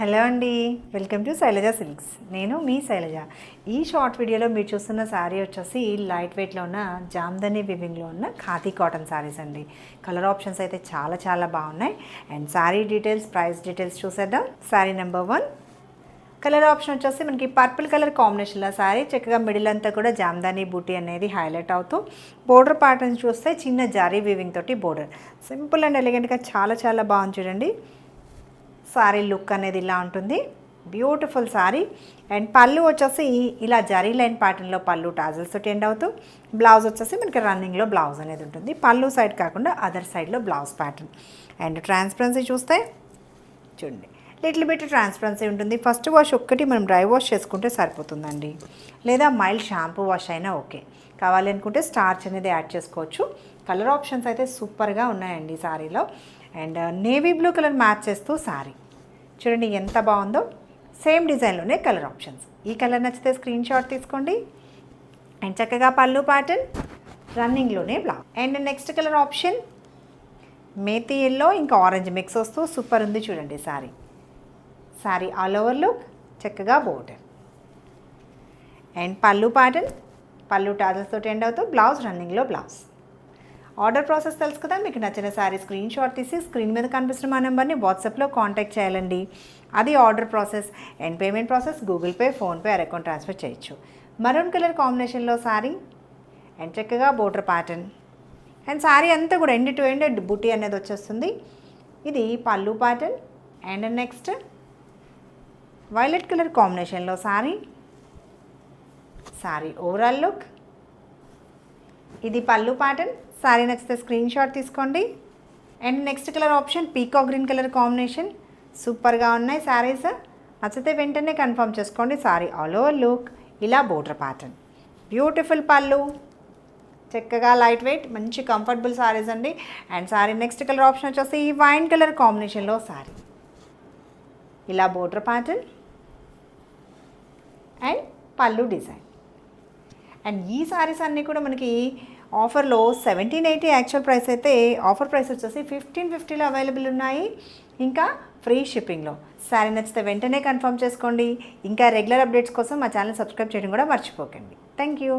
Hello అండి, welcome to Shailaja silks. నేను మీ శైలజ. ఈ షార్ట్ వీడియోలో మీరు చూస్తున్న శారీ వచ్చేసి లైట్ వెయిట్లో ఉన్న జామ్దని వివింగ్లో ఉన్న ఖాదీ కాటన్ శారీస్ అండి. కలర్ ఆప్షన్స్ అయితే చాలా బాగున్నాయి. And sari details, price details చూసేద్దాం. శారీ నెంబర్ 1 కలర్ ఆప్షన్ వచ్చేసి మనకి పర్పుల్ కలర్ కాంబినేషన్లో శారీ, చక్కగా మిడిల్ అంతా కూడా జామ్దాని బూటీ అనేది హైలైట్ అవుతూ, బోర్డర్ ప్యాటర్న్ చూస్తే చిన్న జారీ వీవింగ్ తోటి బోర్డర్ సింపుల్ అండ్ ఎలిగెంట్గా చాలా బాగుంది చూడండి. శారీ లుక్ అనేది ఇలా ఉంటుంది, బ్యూటిఫుల్ శారీ. అండ్ పళ్ళు వచ్చేసి ఇలా జరీ లైన్ ప్యాటర్న్లో పళ్ళు టాజల్స్ తోటి ఎండ్ అవుతూ, బ్లౌజ్ వచ్చేసి మనకి రన్నింగ్లో బ్లౌజ్ అనేది ఉంటుంది. పళ్ళు సైడ్ కాకుండా అదర్ సైడ్లో బ్లౌజ్ ప్యాటర్న్. అండ్ ట్రాన్స్పరెన్సీ చూస్తే చూడండి, లిటిల్ బిట్ ట్రాన్స్పరెన్సీ ఉంటుంది. ఫస్ట్ వాష్ ఒక్కటి మనం డ్రై వాష్ చేసుకుంటే సరిపోతుందండి, లేదా మైల్డ్ షాంపూ వాష్ అయినా ఓకే. కావాలి అనుకుంటే స్టార్చ్ అనేది యాడ్ చేసుకోవచ్చు. కలర్ ఆప్షన్స్ అయితే సూపర్గా ఉన్నాయండి శారీలో. And navy blue colour match చేస్తూ శారీ చూడండి ఎంత బాగుందో. సేమ్ డిజైన్లోనే కలర్ ఆప్షన్స్. ఈ కలర్ నచ్చితే స్క్రీన్ షాట్ తీసుకోండి. అండ్ చక్కగా పళ్ళు ప్యాటర్న్, రన్నింగ్లోనే blouse. And next colour option మేతి ఎల్లో ఇంకా ఆరెంజ్ మిక్స్ వస్తూ సూపర్ ఉంది చూడండి sari. Sari all over look, చక్కగా బోర్డర్. అండ్ పళ్ళు ప్యాటర్న్, పళ్ళు టాజల్స్ తోటి ఎండ్ అవుతూ, బ్లౌజ్ రన్నింగ్లో బ్లౌజ్. ఆర్డర్ ప్రాసెస్ తెలుసు కదా, మీకు నచ్చిన శారీ స్క్రీన్ షాట్ తీసి స్క్రీన్ మీద కనిపిస్తున్న మా నెంబర్ని వాట్సాప్లో కాంటాక్ట్ చేయాలండి. అది order process. And payment process Google pay, PhonePe are account transfer చేయొచ్చు. మరూన్ కలర్ కాంబినేషన్లో శారీ అండ్ చక్కగా బోర్డర్ ప్యాటర్న్. అండ్ శారీ అంతా కూడా ఎండ్ టు ఎండ్ బుటీ అనేది వచ్చేస్తుంది. ఇది పళ్ళు pattern. And next violet colour కాంబినేషన్లో శారీ. శారీ ఓవరాల్ లుక్, ఇది పళ్ళు ప్యాటర్న్. శారీ నచ్చితే స్క్రీన్ షాట్ తీసుకోండి. And next colour option peacock green colour combination. సూపర్గా ఉన్నాయి శారీస్. నచ్చితే వెంటనే కన్ఫర్మ్ చేసుకోండి. శారీ ఆల్ ఓవర్ లుక్, ఇలా బోర్డర్ ప్యాటర్న్, బ్యూటిఫుల్ పళ్ళు, చక్కగా లైట్ వెయిట్ మంచి కంఫర్టబుల్ శారీస్ అండి. And sari next colour option వచ్చేసి ఈ వైన్ కలర్ కాంబినేషన్లో శారీ, ఇలా బోర్డర్ ప్యాటర్న్ అండ్ పళ్ళు డిజైన్. అండ్ ఈ శారీస్ అన్నీ కూడా మనకి ఆఫర్లో 1780 యాక్చువల్ ప్రైస్ అయితే ఆఫర్ ప్రైస్ వచ్చేసి 1550లో అవైలబుల్ ఉన్నాయి, ఇంకా ఫ్రీ షిప్పింగ్లో. శారీ నచ్చితే వెంటనే కన్ఫర్మ్ చేసుకోండి. ఇంకా రెగ్యులర్ అప్డేట్స్ కోసం మా ఛానల్ సబ్స్క్రైబ్ చేయడం కూడా మర్చిపోకండి. Thank you.